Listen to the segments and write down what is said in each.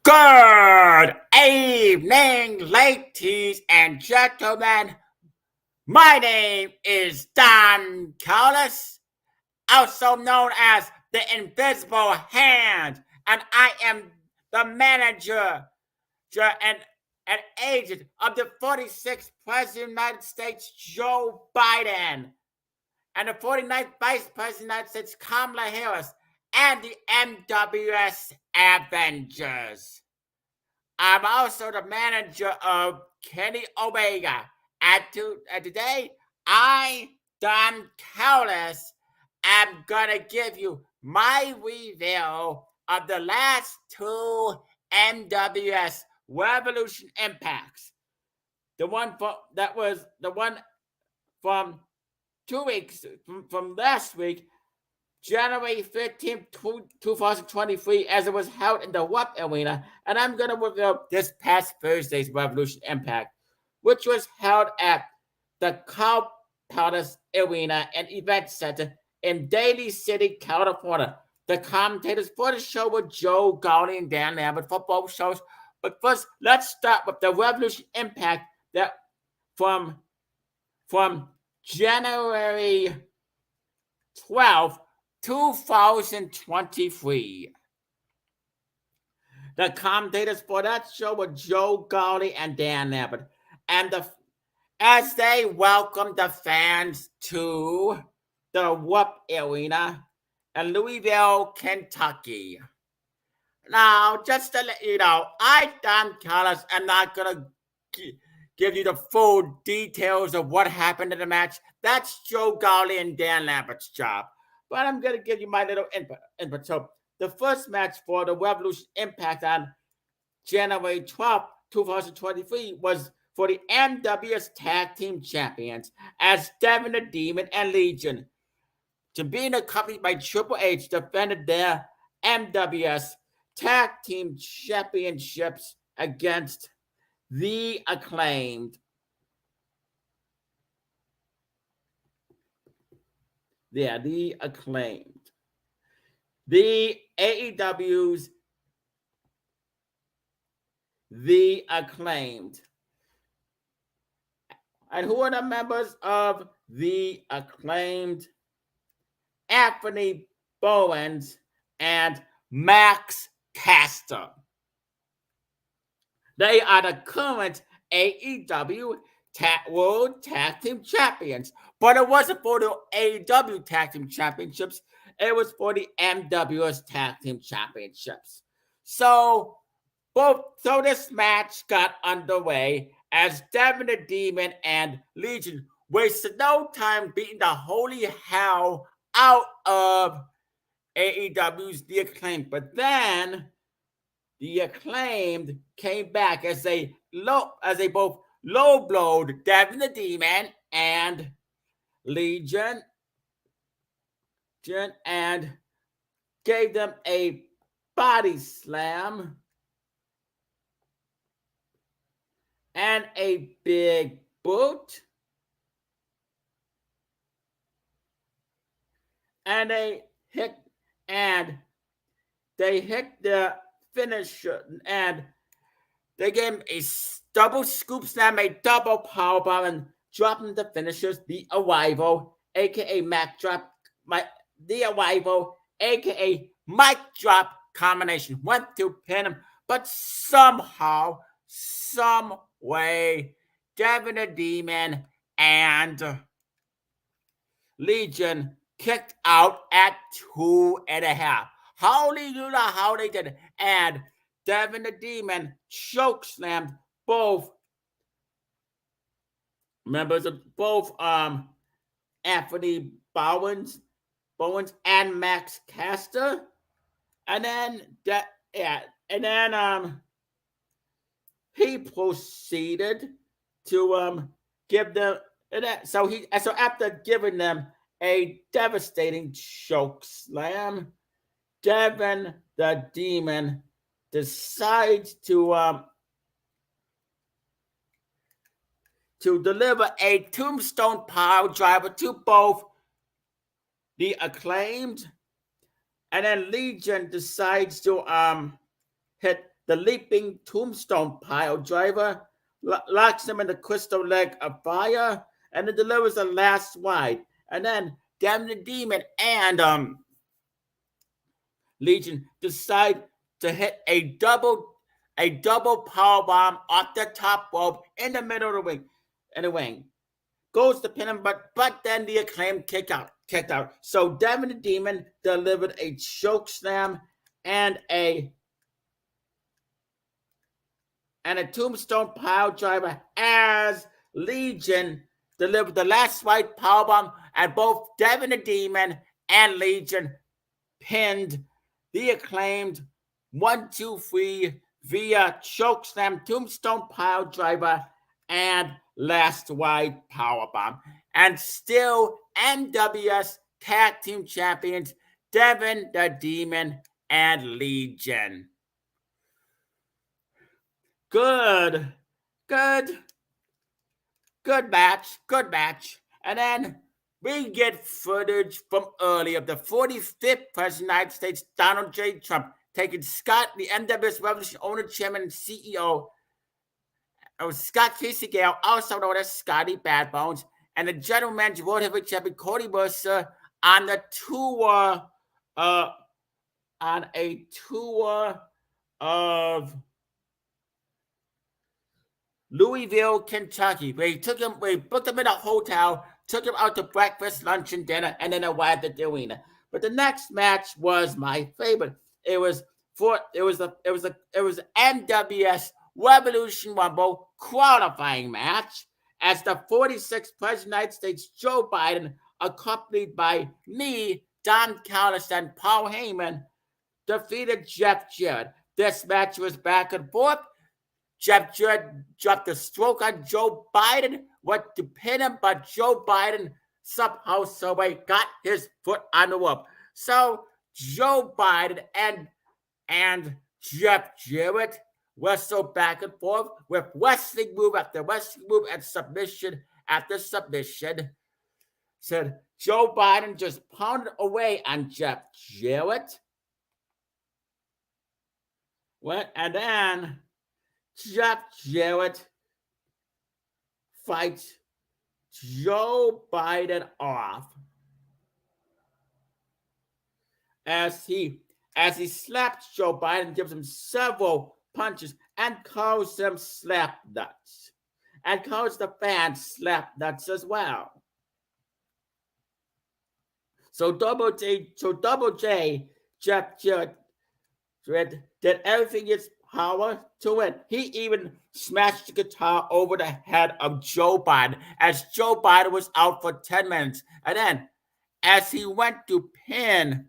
Good evening, ladies and gentlemen. My name is Don Callis, also known as the Invisible Hand, and I am the manager and agent of the 46th President of the United States, Joe Biden, and the 49th Vice President of the United States, Kamala Harris, and the NWS Avengers. I'm also the manager of Kenny Omega. And today, I, Don Callis, am going to give you my review of the last two NWS Revolution Impacts. The one from 2 weeks from last week, January 15th, 2023, as it was held in the WUP Arena, and I'm going to review this past Thursday's Revolution Impact, which was held at the Cow Palace Arena and Event Center in Daly City, California. The commentators for the show were Joe Gowdy and Dan Lambert for both shows. But first, let's start with the Revolution Impact that from January 12th, 2023. The commentators for that show were Joe Gowdy and Dan Lambert, and as they welcomed the fans to the WUP Arena in Louisville, Kentucky. Now, just to let you know, I, Don Callis, am not going to give you the full details of what happened in the match. That's Joe Gowdy and Dan Lambert's job. But I'm going to give you my little input. So the first match for the Revolution Impact on January 12th, 2023 was for the NWS Tag Team Champions as Devin the Demon and Legion, to being accompanied by Triple H, defended their NWS Tag Team Championships against the Acclaimed. Yeah, the Acclaimed. The AEW's The Acclaimed. And who are the members of The Acclaimed? Anthony Bowens and Max Caster. They are the current AEW World Tag Team Champions. But it wasn't for the AEW Tag Team Championships. It was for the NWS Tag Team Championships. So this match got underway as Devin the Demon and Legion wasted no time beating the holy hell out of AEW's The Acclaimed. But then The Acclaimed came back as they both low-blowed Devin the Demon and Legion and gave them a body slam and a big boot. And they hit the finisher, and they gave him a double scoop slam, a double powerbomb, and dropping the finishers, the Arrival, aka the Arrival, aka Mic Drop combination, went to pin him, but somehow, some way, Devin the Demon and Legion kicked out at 2.5. Hallelujah, how they did it. And Devin the Demon chokeslammed both members of both Anthony Bowens and Max Caster. And then he proceeded to give them so after giving them a devastating choke slam, Devin the Demon decides to deliver a tombstone pile driver to both the Acclaimed, and then Legion decides to hit the leaping tombstone pile driver, locks him in the crystal leg of fire, and then delivers the last ride. And then Damn the Demon and Legion decide to hit a double power bomb off the top rope in the middle of the ring. Goes to pin him, but then the Acclaim kicked out. So Devin the Demon delivered a choke slam and a tombstone pile driver as Legion delivered the last right powerbomb, and both Devin the Demon and Legion pinned the Acclaimed 1, 2, 3 via chokeslam, tombstone pile driver, and last ride powerbomb. And still NWS Tag Team Champions Devin the Demon and Legion. Good match. And then we get footage from earlier of the 45th President of the United States, Donald J. Trump, taking Scott, the NWS Revolution owner, chairman, and CEO, Scott Casey Gale, also known as Scotty Bad Bones, and the general manager, world heavyweight champion, Cody Mercer, on a tour of Louisville, Kentucky. We booked him in a hotel, took him out to breakfast, lunch, and dinner, and then arrived at the arena. But the next match was my favorite. It was the NWS Revolution Rumble qualifying match as the 46th President of the United States, Joe Biden, accompanied by me, Don Callis, and Paul Heyman, defeated Jeff Jarrett. This match was back and forth. Jeff Jarrett dropped a stroke on Joe Biden, went to pin him, but Joe Biden somehow, someway got his foot on the rope. So Joe Biden and Jeff Jarrett wrestled back and forth with wrestling move after wrestling move and submission after submission. Said Joe Biden just pounded away on Jeff Jarrett. And then Jeff Jarrett fights Joe Biden off as he slaps Joe Biden, gives him several punches, and calls him slap nuts, and calls the fans slap nuts as well. So Double J, Jeff Jarrett did everything in his power to win. He even smashed the guitar over the head of Joe Biden as Joe Biden was out for 10 minutes. And then as he went to pin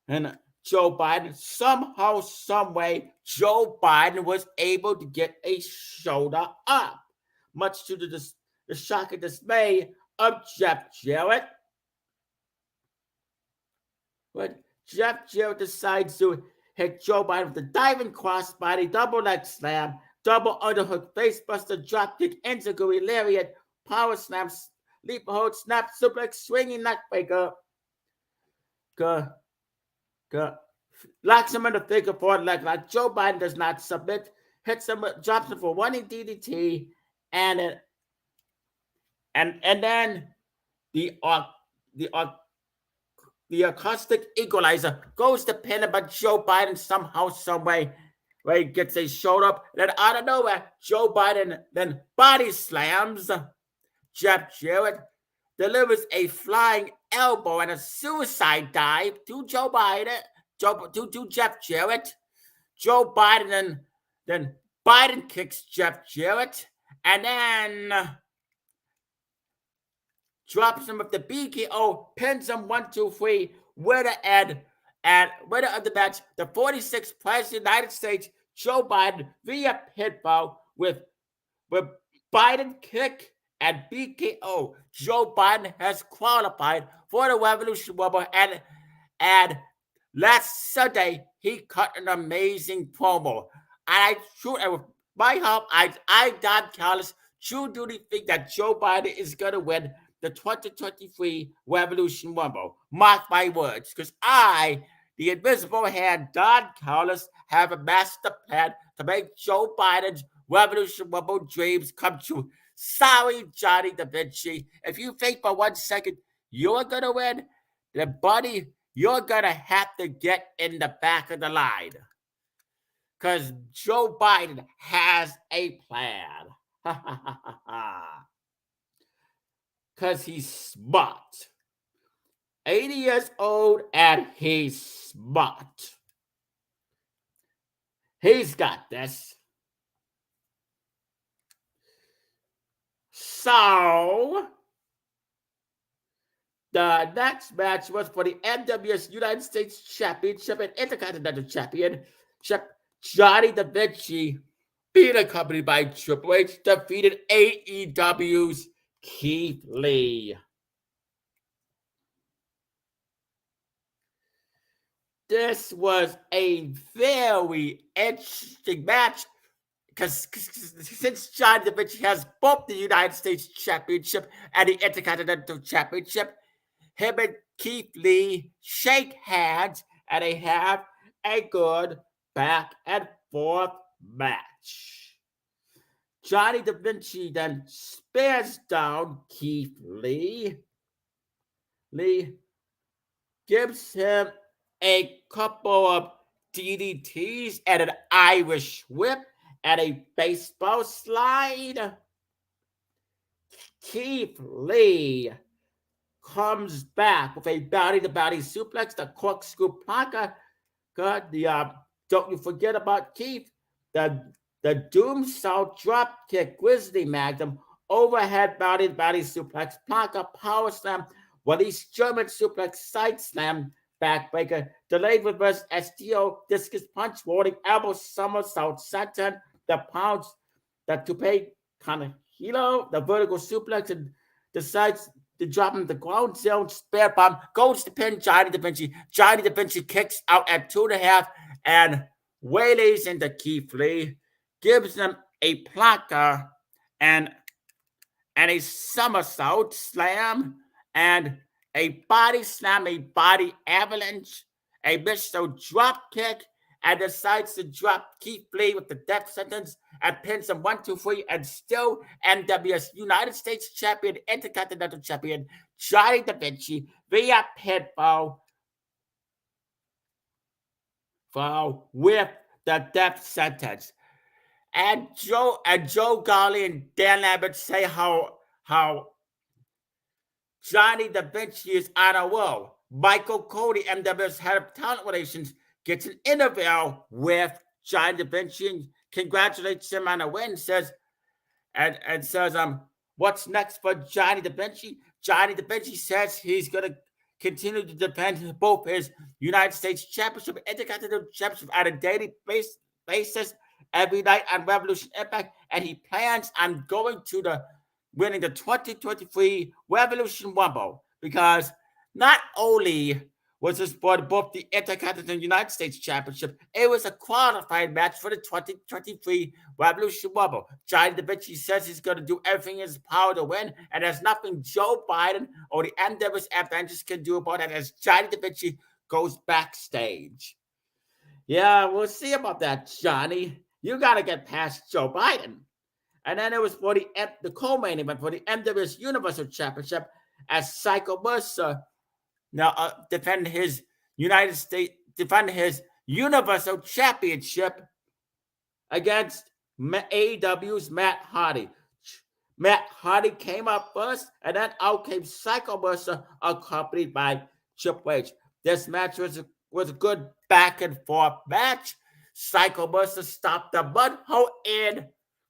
and Joe Biden, somehow, someway, Joe Biden was able to get a shoulder up, much to the shock and dismay of Jeff Jarrett. But Jeff Jarrett decides to hit Joe Biden with the diving crossbody, double leg slam, double underhook, facebuster, dropkick, enziguri, lariat, power slam, leap hold, snap, suplex, swinging neckbreaker. Locks him in the figure four leg lock. Joe Biden does not submit, hits him, drops him for running DDT, and then the acoustic equalizer goes to pin him, but Joe Biden somehow, someway, where he gets a shoulder up. Then out of nowhere, Joe Biden then body slams Jeff Jarrett, delivers a flying elbow and a suicide dive to Joe Biden, to Jeff Jarrett. Joe Biden then Biden kicks Jeff Jarrett, and then drops him with the BKO, pins him 1, 2, 3, winner of the match, the 46th President of the United States, Joe Biden, via pinfall with Biden kick and BKO. Joe Biden has qualified for the Revolution Rumble, and last Sunday he cut an amazing promo. And with my help, I Don Callis, truly think that Joe Biden is going to win the 2023 Revolution Rumble. Mark my words, because I the invisible hand, Don Callis, have a master plan to make Joe Biden's Revolution Rumble dreams come true. Sorry, Johnny Da Vinci. If you think for 1 second you're going to win, then, buddy, you're going to have to get in the back of the line. Because Joe Biden has a plan. Because he's smart. 80 years old and he's smart. He's got this. So, the next match was for the NWS United States Championship and Intercontinental Championship. Johnny Da Vinci, being accompanied by Triple H, defeated AEW's Keith Lee. This was a very interesting match because since Johnny Da Vinci has both the United States Championship and the Intercontinental Championship, him and Keith Lee shake hands and they have a good back and forth match. Johnny Da Vinci then spears down Keith Lee. Lee gives him a couple of DDTs and an Irish whip and a baseball slide. Keith Lee comes back with a body-to-body suplex, the corkscrew planker. Don't you forget about Keith. The Doomsaw drop kick, Grizzly Magnum, overhead body-to-body suplex, planker, power slam, release German suplex, side slam, backbreaker, delayed reverse STO, discus punch, rolling elbow, somersault, saturn, the pounce, the toupee, Kanahilo, the vertical suplex, and decides to drop him the ground zone, spare bomb, goes to pin Johnny Da Vinci. Johnny Da Vinci kicks out at 2.5 and waylays into Keith Lee, gives him a planker and a somersault slam and a body slam, a body avalanche, a Mr. drop kick, and decides to drop Keith Lee with the death sentence and pins him 1, 2, 3, and still NWS United States Champion, Intercontinental Champion, Johnny Da Vinci via pinfall with the death sentence. And Joe Golly and Dan Lambert say how Johnny Da Vinci is on a roll. Michael Cody, NWS head of talent relations, gets an interview with Johnny Da Vinci and congratulates him on a win. Says what's next for Johnny Da Vinci? Johnny Da Vinci says he's going to continue to defend both his United States Championship and Intercontinental Championship on a daily basis every night on Revolution Impact, and he plans on winning the 2023 Revolution Rumble, because not only was this for both the Intercontinental United States Championship, it was a qualified match for the 2023 Revolution Rumble. Johnny Da Vinci says he's going to do everything in his power to win, and there's nothing Joe Biden or the NWS Avengers can do about it as Johnny Da Vinci goes backstage. Yeah, we'll see about that, Johnny. You got to get past Joe Biden. And then it was for the co-main event for the NWS Universal Championship as Psycho Mercer defend his Universal Championship against AEW's Matt Hardy. Matt Hardy came up first, and then out came Psycho Mercer, accompanied by Triple H. This match was a good back and forth match. Psycho Mercer stopped the mud hole in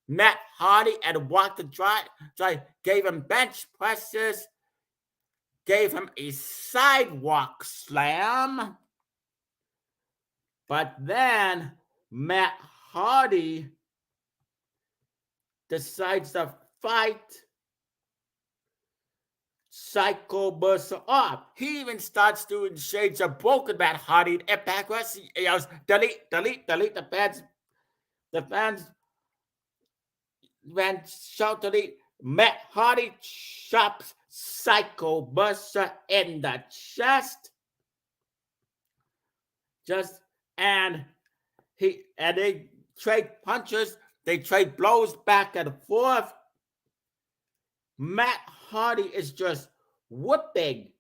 Matt Hardy and walked the dry, gave him bench presses, gave him a sidewalk slam. But then Matt Hardy decides to fight Psycho Mercer off. He even starts doing shades of broken Matt Hardy in Impact Wrestling. He yells, delete. The fans shout delete. Matt Hardy chops Psycho Mercer in the chest. And they trade punches, they trade blows back and forth. Matt Hardy is just whooping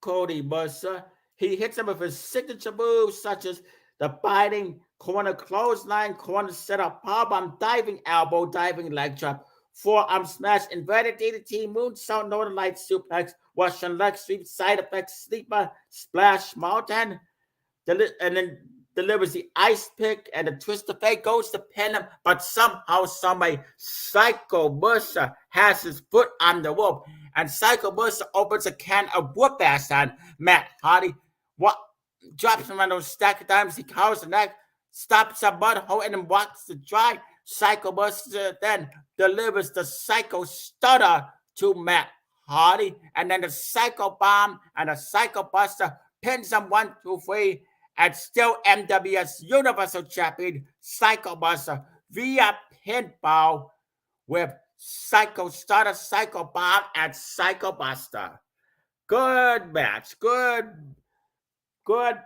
Cody Mercer. He hits him with his signature moves such as the biting corner clothesline, corner setup, powerbomb, diving elbow, diving leg drop, forearm smash, inverted DDT, moonsault, Northern Light suplex, Russian leg sweep, side effects, sleeper, splash, mountain, and then delivers the ice pick and the twist of fate, goes to pin him, but somehow, somebody, Psycho Mercer has his foot on the rope, and Psycho Mercer opens a can of whoop ass on Matt Hardy. What drops him on those stack of dimes, he covers the neck, stops a butthole, and then walks to dry. Psycho Mercer then delivers the Psycho Stutter to Matt Hardy, and then the Psycho Bomb and the Psycho Buster pins him 1, 2, 3, and still NWS Universal Champion Psycho Buster via pinfall with Psycho Stutter, Psycho Bomb, and Psycho Buster. Good match. Good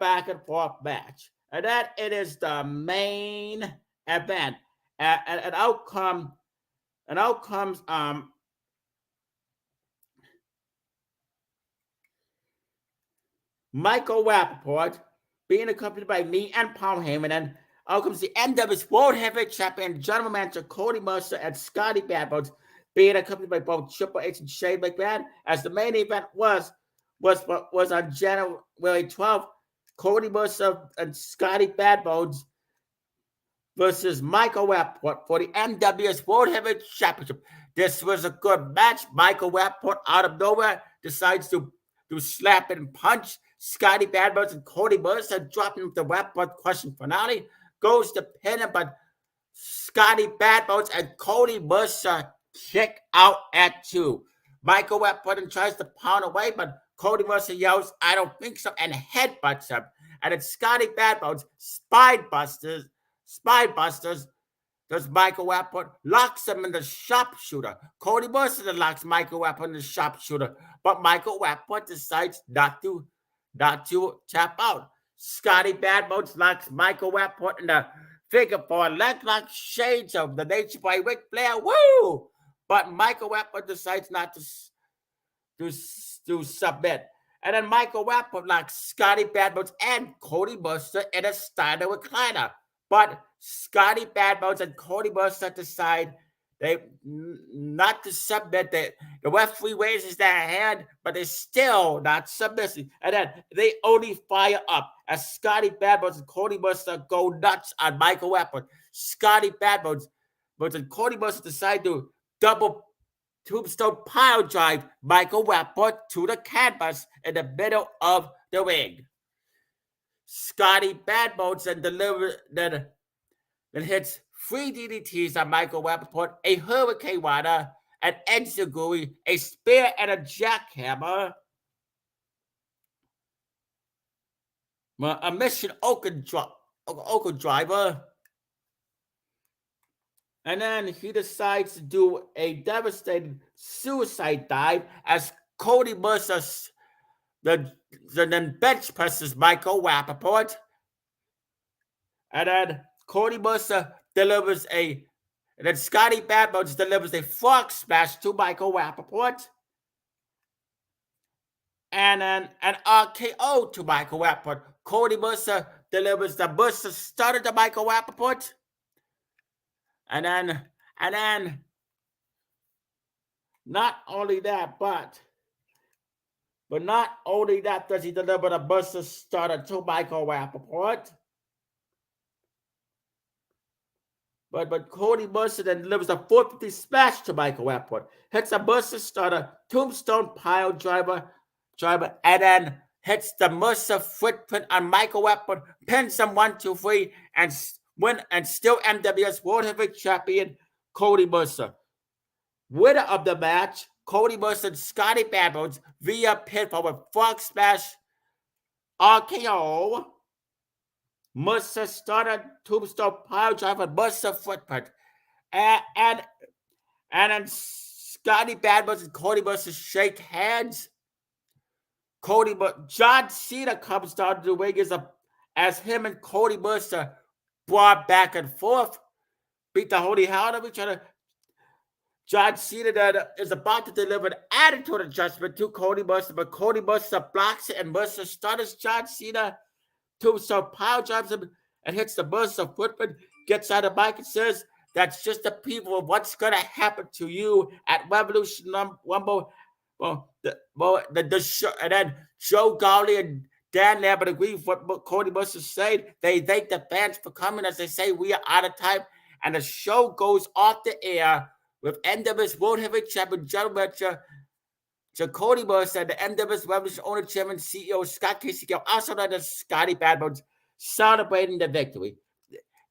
back and forth match. And then it is the main event. And out comes Michael Rappaport, being accompanied by me and Paul Heyman, and out comes the NWS World Heavyweight Champion, General Manager Cody Mercer, and Scotty Badbones, being accompanied by both Triple H and Shane McMahon, as the main event was on January 12th. Cody Mercer and Scotty Badbones versus Michael Rappaport for the NWS World Heavyweight Championship. This was a good match. Michael Rappaport, out of nowhere, decides to slap and punch Scotty Badbones and Cody Mercer, dropping him the Rappaport crushing finale. Goes to pin him, but Scotty Badbones and Cody Mercer kick out at 2. Michael Rappaport tries to pound away, but Cody Mercer yells, "I don't think so," and headbutts him. And then Scotty Badbones spine busters. Does Michael Rappaport, locks him in the sharpshooter. Cody Mercer locks Michael Rappaport in the sharpshooter, but Michael Rappaport decides not to tap out. Scotty Badbones locks Michael Rappaport in the figure 4 leg lock, shades of the Nature Boy Ric Flair. Woo! But Michael Rappaport decides not to submit. And then Michael Rappaport locks Scotty Badbones and Cody Mercer in a Steiner recliner. But Scotty Badbones and Cody Mercer decide they not to submit. The referee raises their hand, but they're still not submitting. And then they only fire up as Scotty Badbones and Cody Mercer go nuts on Michael Rappaport. Scotty Badbones and Cody Mercer decide to double tombstone pile drive Michael Rappaport to the canvas in the middle of the ring. Scotty Badbones then hits 3 DDTs on Michael Rappaport, a Hurricane Rana, an Enziguri, a spear, and a jackhammer. A Mission Oaken driver. And then he decides to do a devastating suicide dive as Cody Mercer then bench presses Michael Rappaport. And then Cody Mercer delivers and then Scotty Badbones delivers a frog smash to Michael Rappaport. And then an RKO to Michael Rappaport. Cody Mercer delivers the Mercer Stutter to Michael Rappaport. And then not only that, but not only that does he deliver the Mercer Stutter to Michael Rappaport, but Cody Mercer then delivers a 450 smash to Michael Rappaport, hits a Mercer Stutter, tombstone pile driver, and then hits the Mercer footprint on Michael Rappaport, pins him 1, 2, 3, and still NWS World Heavyweight Champion Cody Mercer. Winner of the match, Cody Mercer and Scotty Badbones via pinfall with frog smash, RKO, Mercer Stutter, tombstone pile driver, Mercer footprint, and then Scotty Badbones and Cody Mercer shake hands. John Cena comes down to the ring as him and Cody Buster brought back and forth, beat the holy hell out of each other. John Cena is about to deliver an attitude adjustment to Cody Buster, but Cody Buster blocks it, and Buster stutters John Cena to power drives him and hits the Buster footman, gets out of the mic and says, "That's just the people of what's going to happen to you at Revolution Rumble." The show, and then Joe Gowdy and Dan Lambert agree with what Cody Buster said. They thank the fans for coming as they say we are out of time, and the show goes off the air with NWS World Heavyweight Champion General Manager Cody Buster and the NWS Revolution owner, chairman, CEO Scott Casey, also known as Scotty Badbones, celebrating the victory.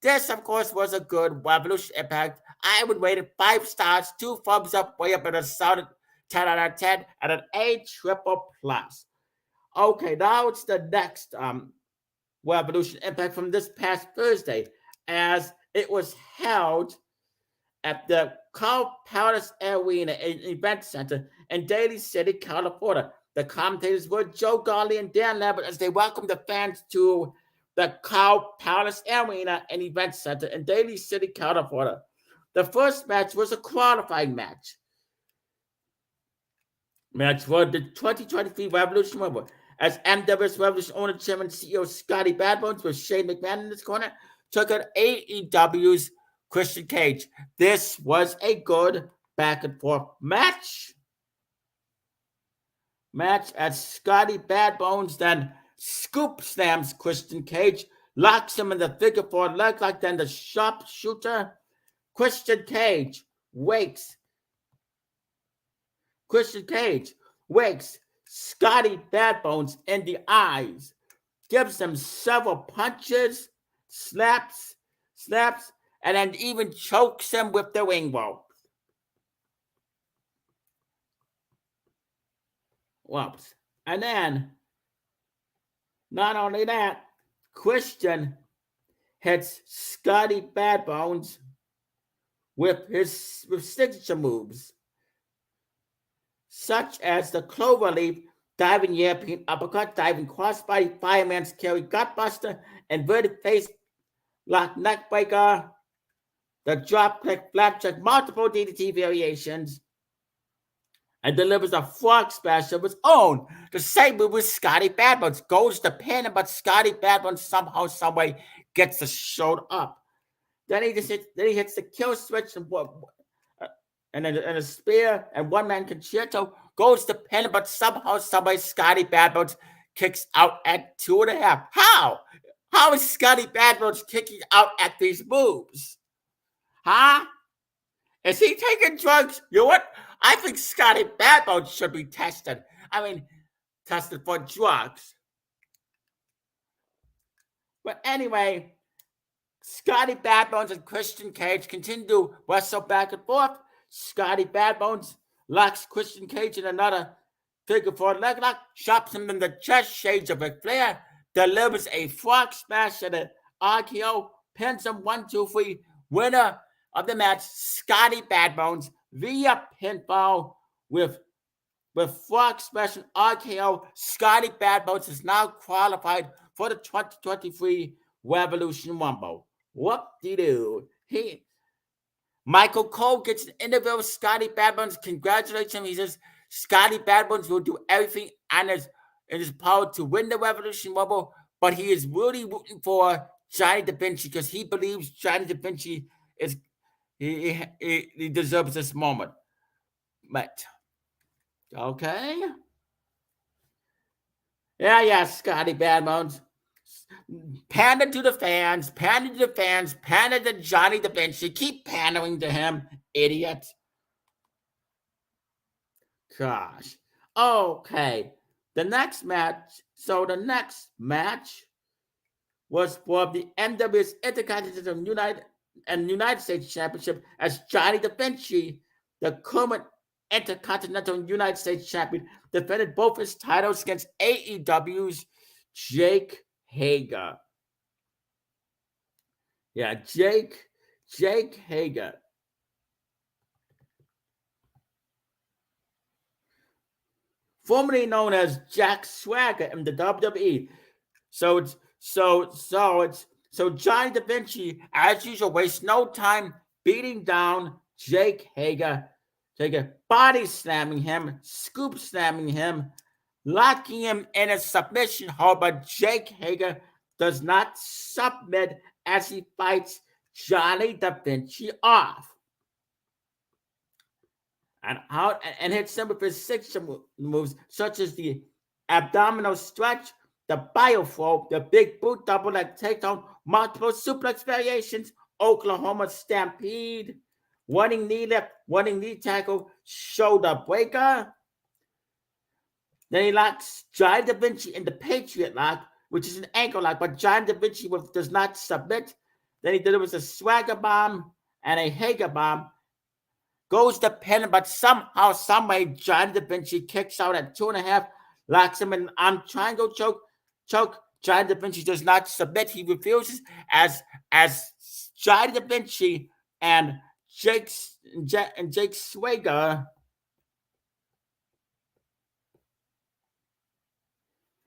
This, of course, was a good Revolution Impact. I would rate it 5 stars, 2 thumbs up, way up in a solid 10 out of 10, and an A triple plus. Okay, now it's the next Revolution Impact from this past Thursday, as it was held at the Callis Arena Event Center in Daly City, California. The commentators were Joe Gowdy and Dan Lambert as they welcomed the fans to the Callis Arena and Event Center in Daly City, California. The first match was a qualifying match. Match for the 2023 Revolution Rumble, as NWS Revolution owner, chairman, CEO Scotty Badbones with Shane McMahon in this corner took on AEW's Christian Cage. This was a good back and forth match. As Scotty Badbones then scoop slams Christian Cage, locks him in the figure 4 leg lock, then the sharpshooter. Christian Cage wakes Scotty Badbones in the eyes, gives him several punches, slaps, and then even chokes him with the ring rope. Whoops. And then, not only that, Christian hits Scotty Badbones with signature moves, such as the cloverleaf, diving European uppercut, diving crossbody, fireman's carry, gutbuster, inverted face lock neckbreaker, the drop click flapjack, multiple DDT variations, and delivers a frog splash of his own. The same move with Scotty Badbones, goes to pin him, but Scotty Badbones somehow, someway gets the shoulder up. Then he hits the kill switch and a spear and one-man concerto, goes to pin him, but somehow, someway Scotty Badbones kicks out at 2.5. How? How is Scotty Badbones kicking out at these moves? Huh? Is he taking drugs? You know what? I think Scotty Badbones should be tested. Tested for drugs. But anyway, Scotty Badbones and Christian Cage continue to wrestle back and forth. Scotty Badbones locks Christian Cage in another figure 4 leg lock, chops him in the chest, shades of Ric Flair, delivers a frog smash and an RKO, pins him 1, 2, 3. Winner of the match, Scotty Badbones, via pinfall with frog smash and RKO. Scotty Badbones is now qualified for the 2023 Revolution Rumble. Whoop-de-doo. Michael Cole gets an interview with Scotty Badbones, congratulates him. He says Scotty Badbones will do everything in his power to win the Revolution Rumble, but he is really rooting for Johnny Da Vinci because he believes Johnny Da Vinci he deserves this moment. But okay. Yeah, Scotty Badbones. Pander to the fans, pander to Johnny Da Vinci. Keep pandering to him, idiot. Gosh. Okay. The next match was for the NWS Intercontinental United States Championship, as Johnny Da Vinci, the current Intercontinental United States Champion, defended both his titles against AEW's Jake Hager. Yeah, Jake Hager. formerly known as Jack Swagger in the WWE. So Johnny Da Vinci, as usual, wastes no time beating down Jake Hager, body slamming him, scoop slamming him, locking him in a submission hold, but Jake Hager does not submit as he fights Johnny Da Vinci off. And hits him with his signature moves, such as the abdominal stretch, the bioflow, the big boot double leg takedown, multiple suplex variations, Oklahoma Stampede, running knee lift, running knee tackle, shoulder breaker. Then he locks Johnny Da Vinci in the Patriot lock, which is an ankle lock, but Johnny Da Vinci does not submit. Then he delivers a Swagger bomb and a Hager bomb. Goes to pin, but somehow, someway, Johnny Da Vinci kicks out at 2.5, locks him in an arm triangle choke. Johnny Da Vinci does not submit. He refuses as Johnny Da Vinci and Jake Swagger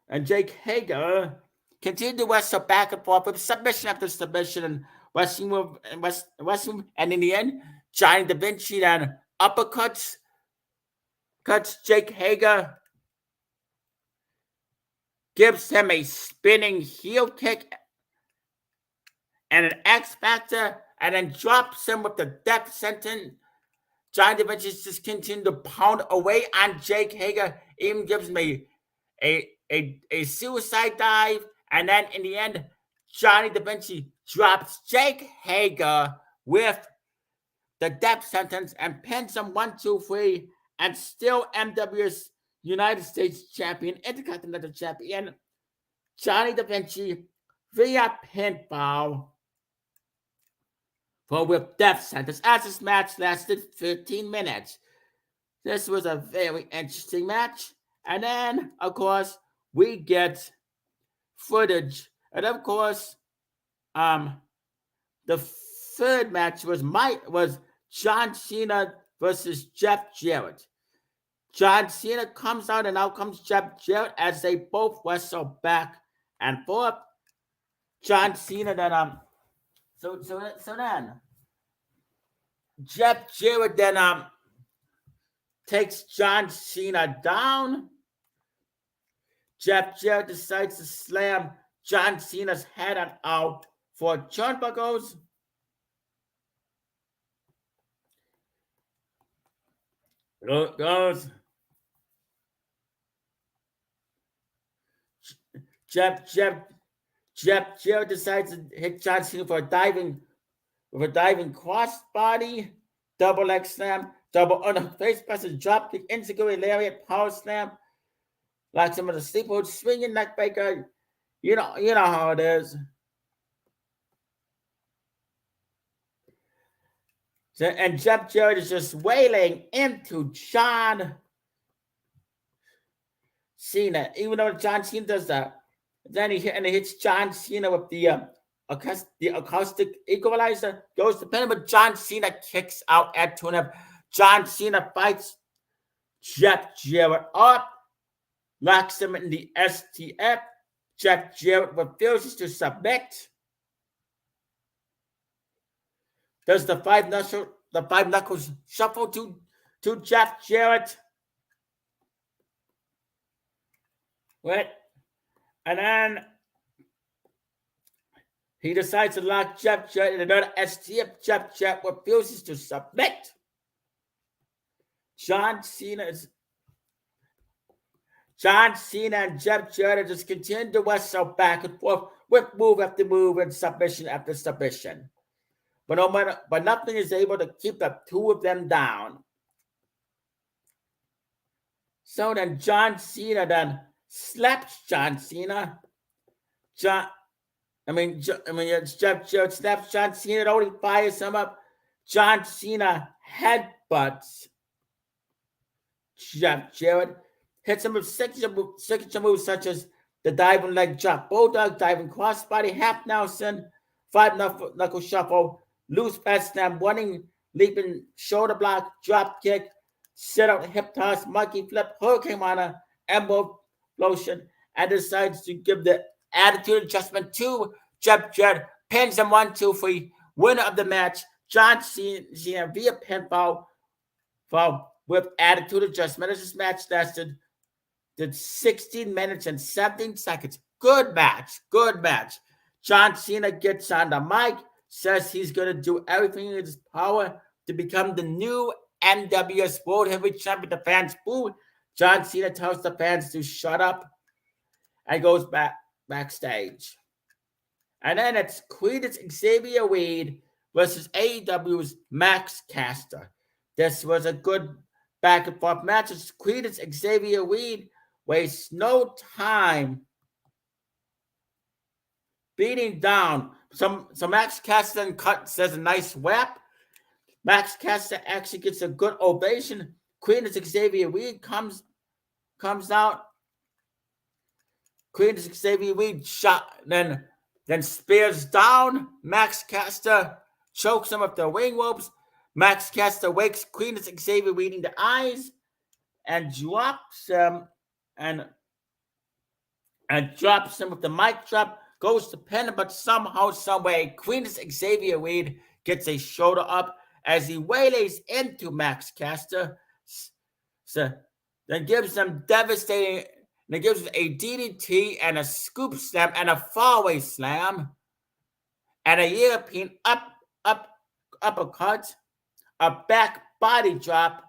and Jake Hager continue to wrestle back and forth with submission after submission and wrestling, and in the end, Johnny Da Vinci then uppercuts Jake Hager, gives him a spinning heel kick and an X Factor, and then drops him with the death sentence. Johnny Da Vinci just continues to pound away on Jake Hager, even gives him a suicide dive, and then in the end, Johnny Da Vinci drops Jake Hager with the death sentence and pins him 1, 2, 3, and still NWS United States champion, Intercontinental champion, Johnny Da Vinci via pinfall with death sentence, as this match lasted 15 minutes. This was a very interesting match. And then, of course, we get footage. And of course, the third match was John Cena versus Jeff Jarrett. John Cena comes out, and out comes Jeff Jarrett as they both wrestle back and forth. John Cena then so then Jeff Jarrett then takes John Cena down. Jeff Jarrett decides to slam John Cena's head out for turnbuckles. Goes. Jeff Jarrett decides to hit John Cena for a diving crossbody, double leg slam, double on the face press, drop kick, insecurity lariat, power slam, like some of the sleeper swinging neck breaker. You know how it is. So, and Jeff Jarrett is just wailing into John Cena, even though John Cena does that. Then he hits John Cena with the acoustic equalizer, goes to pin, but John Cena kicks out at 2.5. John Cena fights Jeff Jarrett up, locks him in the STF. Jeff Jarrett refuses to submit. Does the five knuckles shuffle to Jeff Jarrett? Right. And then he decides to lock Jeff Jarrett in another STF. Jeff Jarrett refuses to submit. John Cena and Jeff Jarrett just continue to wrestle back and forth with move after move and submission after submission. But nothing is able to keep the two of them down. So then John Cena then slaps John Cena. Jeff Jarrett slaps John Cena. It only fires him up. John Cena headbutts Jeff Jarrett. Hits him with signature moves such as the diving leg drop bulldog, diving crossbody, half Nelson, 5 knuckle shuffle, loose pass slam, running, leaping shoulder block, drop kick, sit out hip toss, monkey flip, hurricane runner, lotion and decides to give the attitude adjustment to Jeff Jarrett. Pins him 1, 2, 3. Winner of the match, John Cena via pinfall with attitude adjustment. As this match lasted 16 minutes and 17 seconds. Good match. John Cena gets on the mic, says he's going to do everything in his power to become the new NWS World Heavyweight Champion. The fans boo. John Cena tells the fans to shut up and goes backstage. And then it's Cletus Xavier Wade versus AEW's Max Caster. This was a good back and forth match. It's Cletus Xavier Wade wastes no time beating down. So Max Caster says a nice whap. Max Caster actually gets a good ovation. Cletus Xavier Wade comes out. Cletus Xavier Wade shot, then spears down Max Caster, chokes him with the ring ropes. Max Caster wakes Cletus Xavier Wade in the eyes and drops him and drops him with the mic drop. Goes to pin him, but somehow, someway, Cletus Xavier Wade gets a shoulder up as he waylays into Max Caster. So then gives him devastating. And it gives a DDT and a scoop slam and a fallaway slam and a European uppercut, a back body drop,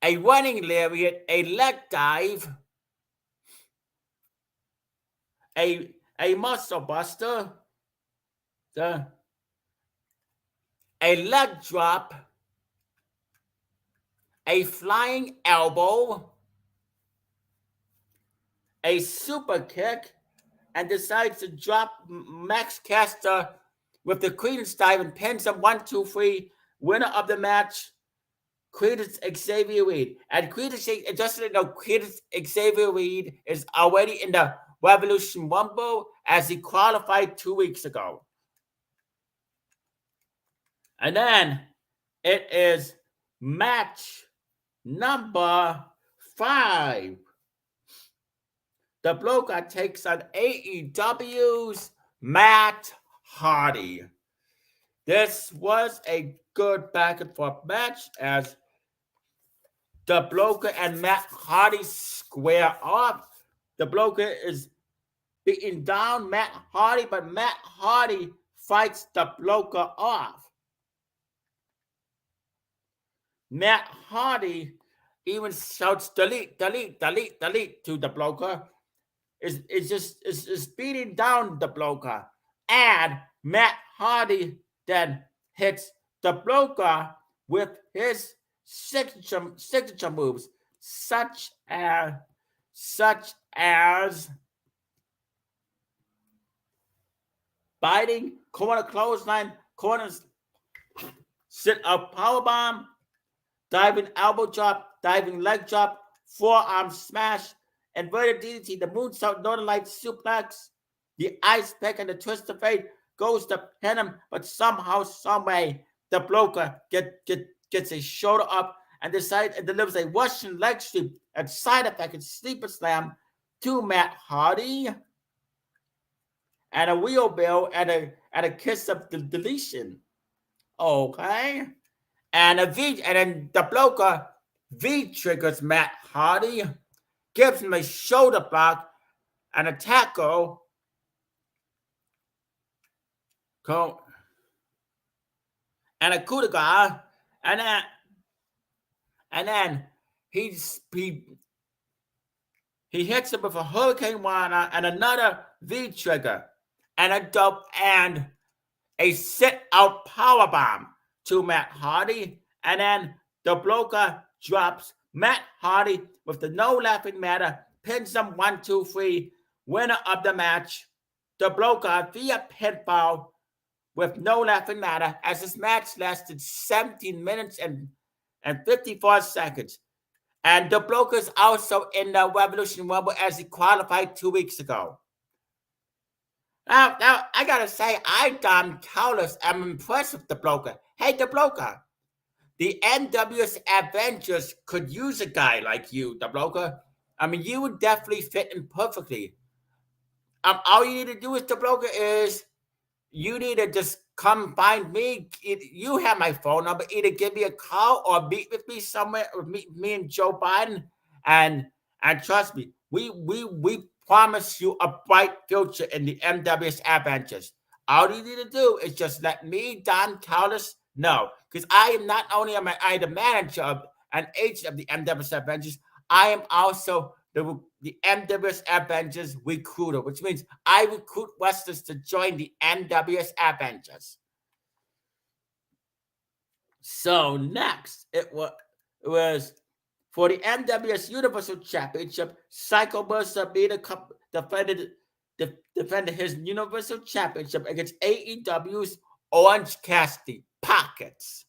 a running lariat, a leg dive, a muscle buster, a leg drop, a flying elbow, a super kick, and decides to drop Max Caster with the Cletus dive and pins him 1, 2, 3. Winner of the match, Cletus Xavier Wade. And Cletus Xavier Wade is already in the Revolution Rumble as he qualified 2 weeks ago. And then it is match number 5. The bloke takes on AEW's Matt Hardy. This was a good back and forth match as the bloke and Matt Hardy square off. The bloke is beating down Matt Hardy, but Matt Hardy fights the bloke off. Matt Hardy even shouts delete, delete, delete, delete to the bloke. Is beating down the bloker, and Matt Hardy then hits the bloker with his signature moves, such as biting, corner clothesline, corners, sit-up powerbomb, diving elbow drop, diving leg drop, forearm smash, inverted DDT, the moonsault, Northern Lights suplex, the ice pick, and the twist of fate goes to pin him, but somehow, someway, the bloker gets a shoulder up and delivers a Russian leg sweep and side effect and sleeper slam to Matt Hardy, and a wheelbarrow and a kiss of the deletion. Okay, and then the bloker V triggers Matt Hardy, gives him a shoulder block and a tackle. And a coup de grace. And then he hits him with a Hurricane Rana and another V trigger and a sit-out powerbomb to Matt Hardy. And then the bloker drops Matt Hardy with the no laughing matter, pins him 1, 2, 3. Winner of the match, the bloker via pinfall with no laughing matter, as this match lasted 17 minutes and 54 seconds. And the bloker is also in the Revolution Rumble as he qualified 2 weeks ago. Now I gotta say, Callis, I'm impressed with the bloker. Hey, the bloker, the NWS Avengers could use a guy like you, the broker. I mean, you would definitely fit in perfectly. All you need to do is the broker is you need to just come find me. You have my phone number. Either give me a call or meet with me somewhere, or meet me and Joe Biden. And trust me, we promise you a bright future in the NWS Avengers. All you need to do is just let me, Don Callis, know. Because I am not only am I the manager of an agent of the NWS Avengers, I am also the NWS Avengers recruiter, which means I recruit wrestlers to join the NWS Avengers. So next, it was for the NWS Universal Championship. Psycho Mercer defended his Universal Championship against AEW's Orange Cassidy. Pockets.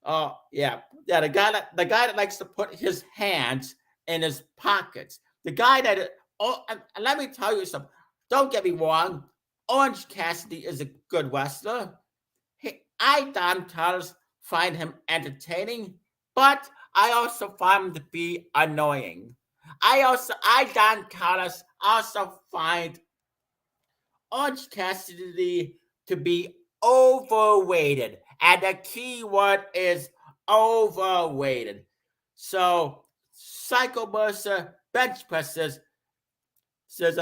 Oh yeah, the guy that likes to put his hands in his pockets. The guy that and let me tell you something. Don't get me wrong. Orange Cassidy is a good wrestler. Don Callis, find him entertaining, but I also find him to be annoying. Don Callis, also find Orange Cassidy to be overrated. And the key word is overrated. So, Psycho Mercer bench presses says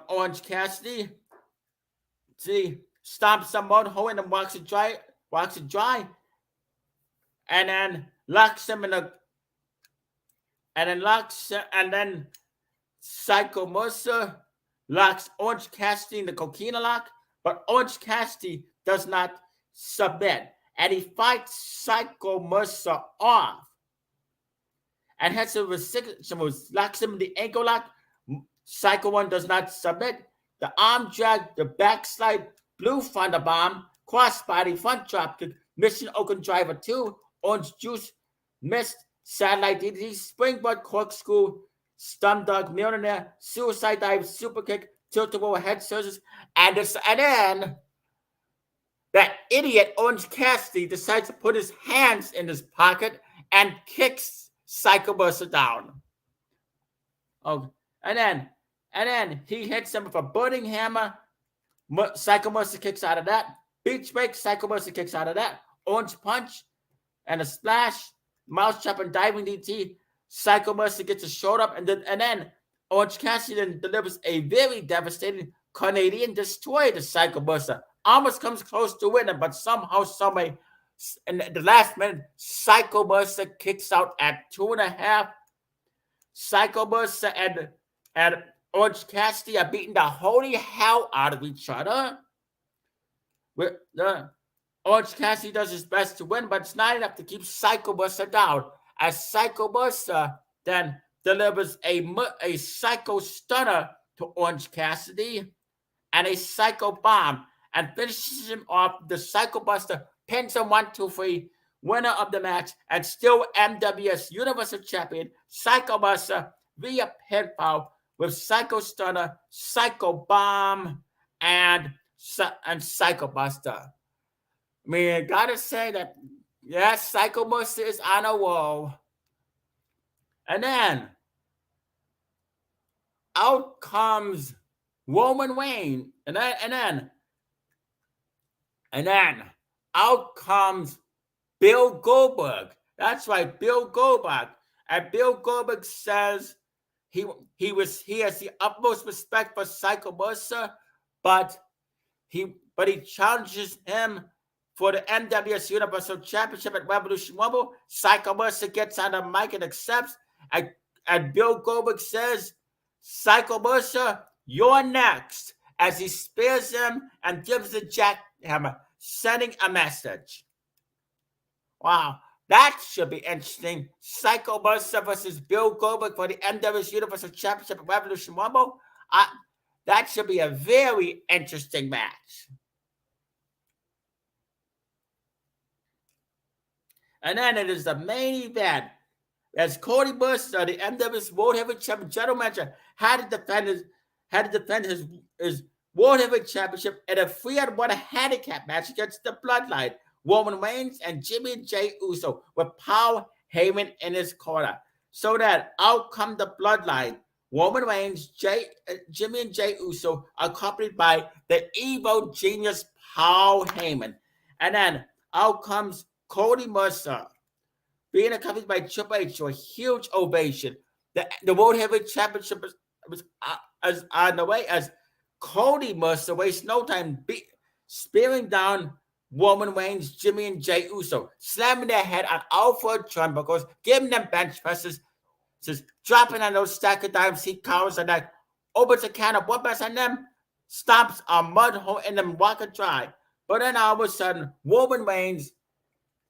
Orange Cassidy. See, stomps someone, holding him, walks it dry, and then locks him in a, and then Psycho Mercer locks Orange Cassidy in the coquina lock, but Orange Cassidy does not submit, and he fights Psycho Mercer off, and has a locks him in the ankle lock. Psycho 1 does not submit. The arm drag, the backslide, blue thunder bomb, crossbody, front dropkick, Mission Oakland Driver 2, Orange Juice, missed, satellite DDT, springboard corkscrew, stun dog, millionaire, suicide dive, super kick, tilt-a-whirl head scissors, and then that idiot Orange Cassidy decides to put his hands in his pocket and kicks Psycho Mercer down. Okay, and then he hits him with a burning hammer. Psycho Mercer kicks out of that. Beach break, Psycho Mercer kicks out of that. Orange punch and a splash. Mouse chop and diving DT. Psycho Mercer gets a shoulder up, and then Orange Cassidy then delivers a very devastating Canadian destroyer to Psycho Mercer. Almost comes close to winning, but somehow, someway, in the last minute, Psycho Mercer kicks out at 2.5. Psycho Mercer and Orange Cassidy are beating the holy hell out of each other. Orange Cassidy does his best to win, but it's not enough to keep Psycho Mercer down. As Psycho Mercer then delivers a Psycho Stunner to Orange Cassidy and a Psycho Bomb and finishes him off. The Psycho Buster pins him 1, 2, 3, winner of the match and still NWS Universal Champion Psycho Mercer via pinfall with Psycho Stunner, Psycho Bomb, and Psycho Buster. I mean, I gotta say that, yes, Psycho Mercer is on a roll. And then out comes Roman Reigns, and then out comes Bill Goldberg. That's right, Bill Goldberg. And Bill Goldberg says he has the utmost respect for Psycho Mercer, but he challenges him for the NWS Universal Championship at Revolution Rumble. Psycho Mercer gets on the mic and accepts. And Bill Goldberg says, Psycho Mercer, you're next, as he spears him and gives the jackhammer, sending a message. Wow, that should be interesting. Psycho Mercer versus Bill Goldberg for the NWS Universal Championship at Revolution Rumble. That should be a very interesting match. And then it is the main event, as Cody Mercer, the NWS World Heavyweight Champion General Manager, had to defend his World Heavyweight Championship in a 3-on-1 handicap match against the Bloodline. Roman Reigns and Jimmy J. Uso with Paul Heyman in his corner. So that out come the Bloodline. Roman Reigns, Jimmy and Jay Uso, accompanied by the evil genius Paul Heyman. And then out comes Cody Mercer, being accompanied by Triple H to a huge ovation. The World Heavyweight Championship was on the way as Cody Mercer wastes no time spearing down Roman Reigns, Jimmy, and Jay Uso, slamming their head on all four turnbuckles, giving them bench presses, just dropping on those stack of dimes, he covers and like opens a can of whoopers on them, stomps a mud hole in them, walk and try. But then all of a sudden, Roman Reigns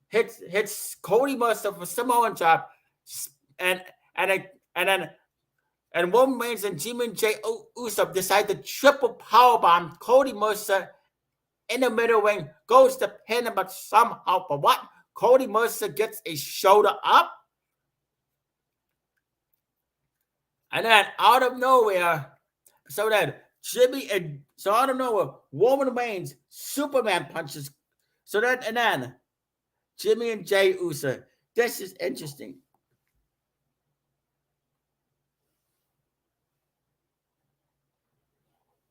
hits Cody Mercer for Samoan drop, and Roman Reigns and Jimmy and Jay Uso decide to triple powerbomb Cody Mercer in the middle ring, goes to pin him, but somehow, for what? Cody Mercer gets a shoulder up. And then out of nowhere, Roman Reigns Superman punches. And then Jimmy and Jay Uso. This is interesting.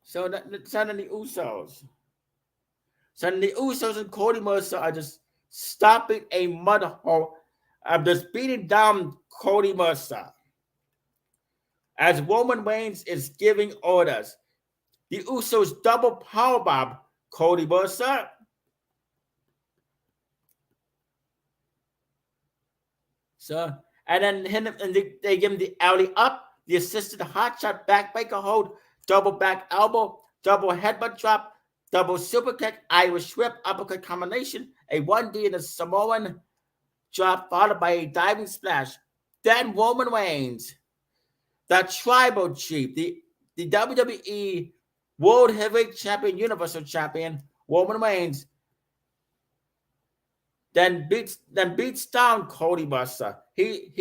So the Usos. So the Usos and Cody Mercer are just stopping a mud hole. I'm just beating down Cody Mercer. As Roman Reigns is giving orders, the Usos double powerbomb Cody Mercer. So, and then they give him the alley up, the assisted hot shot backbreaker hold, double back elbow, double headbutt drop, double super kick, Irish whip, uppercut combination, a 1D and a Samoan drop followed by a diving splash. Then Roman Reigns, the tribal chief, the WWE World Heavyweight Champion, Universal Champion, Roman Reigns, then beats down Cody Mercer. He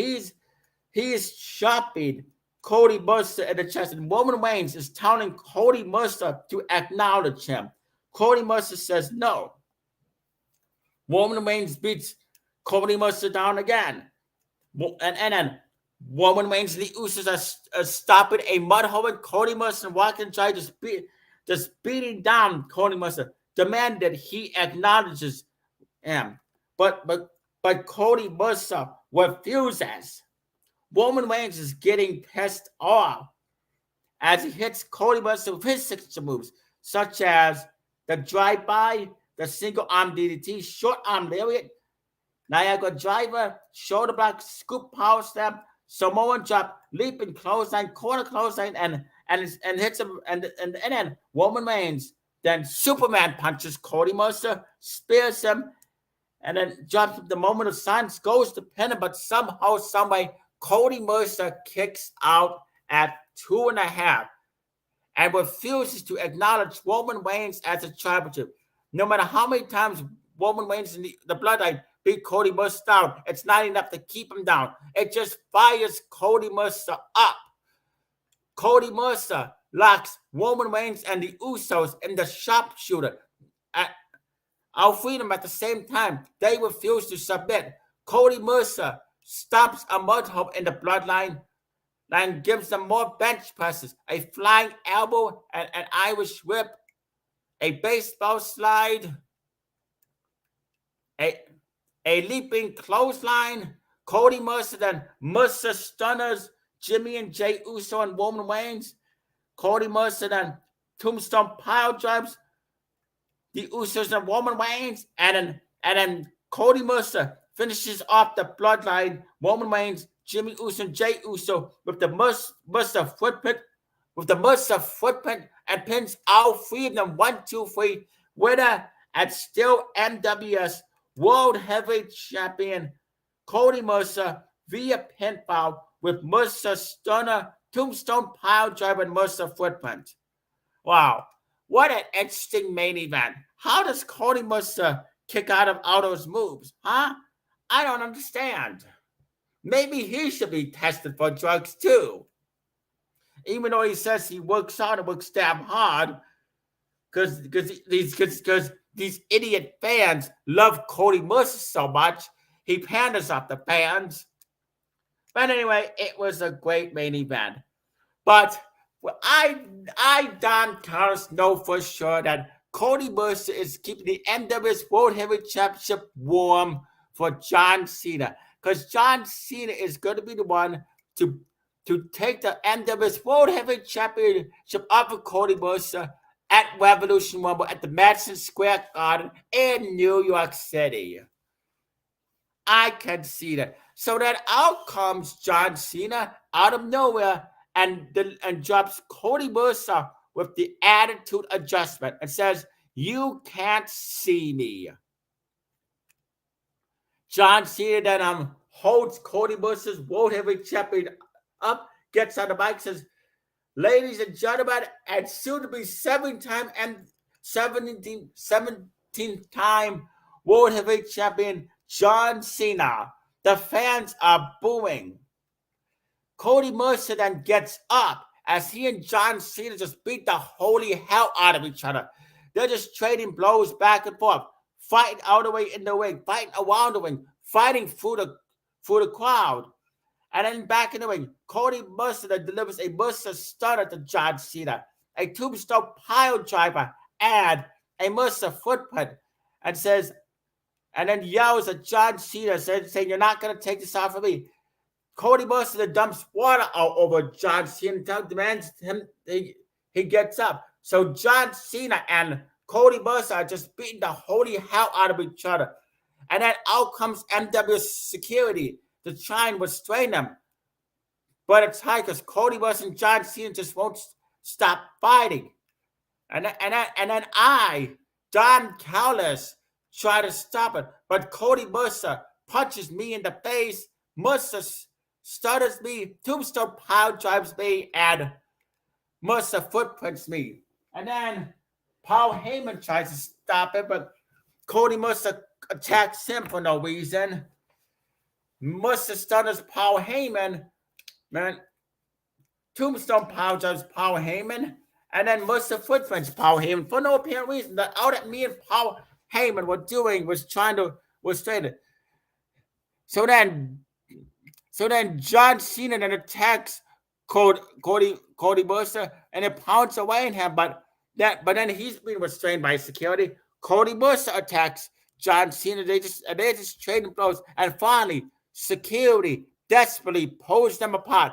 is chopping Cody Mercer in the chest, and Roman Reigns is telling Cody Mercer to acknowledge him. Cody Mercer says no. Roman Reigns beats Cody Mercer down again, and then Roman Reigns and the Usos are stopping a mud hole, and Cody Mercer walking try just beating down Cody Mercer, demand that he acknowledges him. But Cody Mercer refuses. Roman Reigns is getting pissed off as he hits Cody Mercer with his signature moves, such as the drive-by, the single arm DDT, short arm lariat, Niagara driver, shoulder block, scoop power slam, Samoan drop, leaping clothesline, corner clothesline, and hits him, and then Roman Reigns then Superman punches Cody Mercer, spears him, and then drops him. The moment of silence, goes to pin him, but somehow, someway, Cody Mercer kicks out at 2.5 and refuses to acknowledge Roman Reigns as a championship. No matter how many times Roman Reigns and the Bloodline beat Cody Mercer down, it's not enough to keep him down. It just fires Cody Mercer up. Cody Mercer locks Roman Reigns and the Usos in the sharpshooter. Our freedom at the same time, they refuse to submit. Cody Mercer stops a mud hole in the Bloodline and gives them more bench presses, a flying elbow, an Irish whip, a baseball slide, a leaping clothesline. Cody Mercer then Mercer stunners Jimmy and Jay Uso and Roman Reigns. Cody Mercer then tombstone pile drives the Usos and Roman Reigns, and then Cody Mercer finishes off the Bloodline, Roman Reigns, Jimmy Uso, and Jay Uso with the Mercer footprint, and pins all three of them 1, 2, 3. Winner at still NWS World Heavyweight Champion Cody Mercer via pinfall with Mercer stunner, tombstone pile driver, and Mercer footprint. Wow. What an interesting main event. How does Cody Mercer kick out of all those moves? Huh? I don't understand. Maybe he should be tested for drugs too. Even though he says he works hard and works damn hard, because these idiot fans love Cody Mercer so much, he panders off the fans. But anyway, it was a great main event. But Don Callis know for sure that Cody Mercer is keeping the NWS World Heavyweight Championship warm for John Cena, because John Cena is going to be the one to take the NWS World Heavyweight Championship off of Cody Mercer at Revolution Rumble at the Madison Square Garden in New York City. I can see that. So then out comes John Cena out of nowhere and drops Cody Mercer with the attitude adjustment and says, "You can't see me." John Cena then holds Cody Mercer's World Heavyweight Champion up, gets on the mic, says, "Ladies and gentlemen, and soon to be 17th and 17th time World Heavyweight Champion John Cena." The fans are booing. Cody Mercer then gets up as he and John Cena just beat the holy hell out of each other. They're just trading blows back and forth, fighting out of the way in the ring, fighting around the ring, fighting through the crowd. And then back in the ring, Cody Mercer delivers a Mercer stunner to John Cena, a tombstone pile driver, and a Mercer footprint, and then yells at John Cena, saying, "You're not going to take this off of me." Cody Mercer dumps water all over John Cena, demands him he gets up. So John Cena and Cody Mercer are just beating the holy hell out of each other. And then out comes NWS security to try and restrain them. But it's hard because Cody Mercer and John Cena just won't stop fighting. And then I, Don Callis, try to stop it. But Cody Mercer punches me in the face. Mercer stutters me, tombstone pile drives me, and Mercer footprints me. And then Paul Heyman tries to stop it, but Cody Mercer attacks him for no reason. Mercer stunners Paul Heyman, man. Tombstone pile drives Paul Heyman, and then Mercer footprints Paul Heyman for no apparent reason. All that me and Paul Heyman were doing was trying to restrain it. So then John Cena then attacks Cody Mercer and it pounds away at him, but then he's being restrained by security. Cody Mercer attacks John Cena. They just trading blows, and finally security desperately pulls them apart.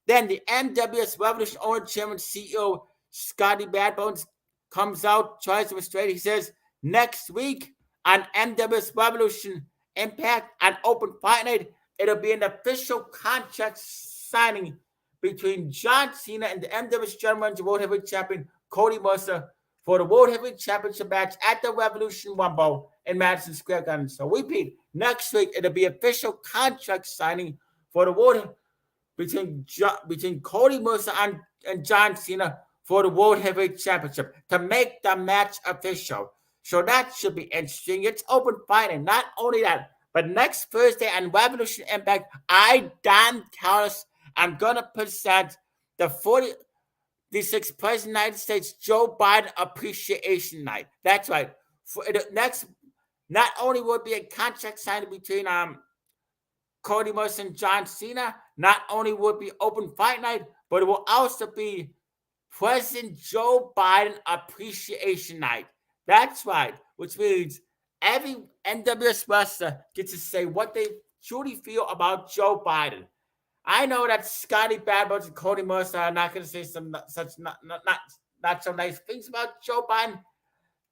Then the NWS Revolution owner, chairman, CEO Scotty Bad Bones comes out, tries to restrain. He says, "Next week on NWS Revolution Impact and Open Fight Night, it'll be an official contract signing between John Cena and the NWS General World Heavyweight Champion Cody Mercer for the World Heavyweight Championship match at the Revolution Rumble in Madison Square Garden." So repeat, next week it'll be official contract signing for the World between Cody Mercer and John Cena for the World Heavyweight Championship to make the match official. So that should be interesting. It's open fighting. Not only that, but next Thursday on Revolution Impact, Don Callis, I'm going to present the 46th President of the United States Joe Biden Appreciation Night. That's right. For the next, not only will it be a contract signing between Cody Mercer and John Cena, not only will it be open fight night, but it will also be President Joe Biden Appreciation Night. That's right, which means every NWS wrestler gets to say what they truly feel about Joe Biden. I know that Scotty Bad Bones and Cody Mercer are not going to say some such not so nice things about Joe Biden.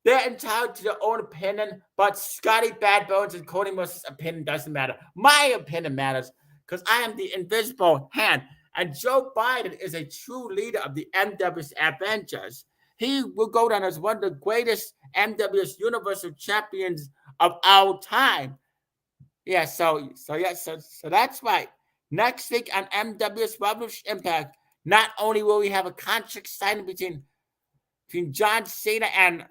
They're entitled to their own opinion, but Scotty Bad Bones and Cody Mercer's opinion doesn't matter. My opinion matters because I am the invisible hand, and Joe Biden is a true leader of the NWS Avengers. He will go down as one of the greatest NWS Universal Champions of our time. Yeah, so that's right. Next week on NWS Revolution Impact, not only will we have a contract signing between John Cena and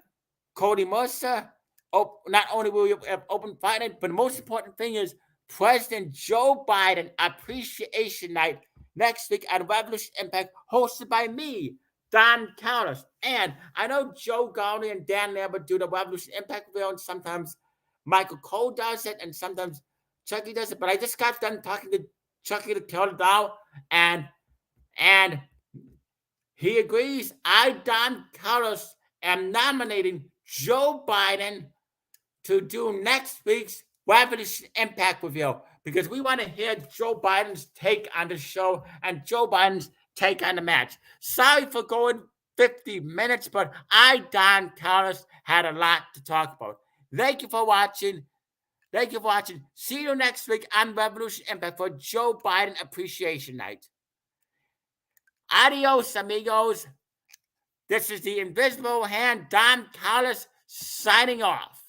Cody Mercer, not only will we have open fighting, but the most important thing is President Joe Biden Appreciation Night next week on Revolution Impact, hosted by me, Don Callis. And I know Joe Galdi and Dan Lambert do the Revolution Impact Review, and sometimes Michael Cole does it, and sometimes Chucky does it. But I just got done talking to Chucky to kill it out, and he agrees. I, Don Callis, am nominating Joe Biden to do next week's Revolution Impact Review because we want to hear Joe Biden's take on the show and Joe Biden's take on the match. Sorry for going 50 minutes, but I, Don Callis, had a lot to talk about. Thank you for watching. Thank you for watching. See you next week on Revolution Impact for Joe Biden Appreciation Night. Adios, amigos. This is the Invisible Hand, Don Callis, signing off.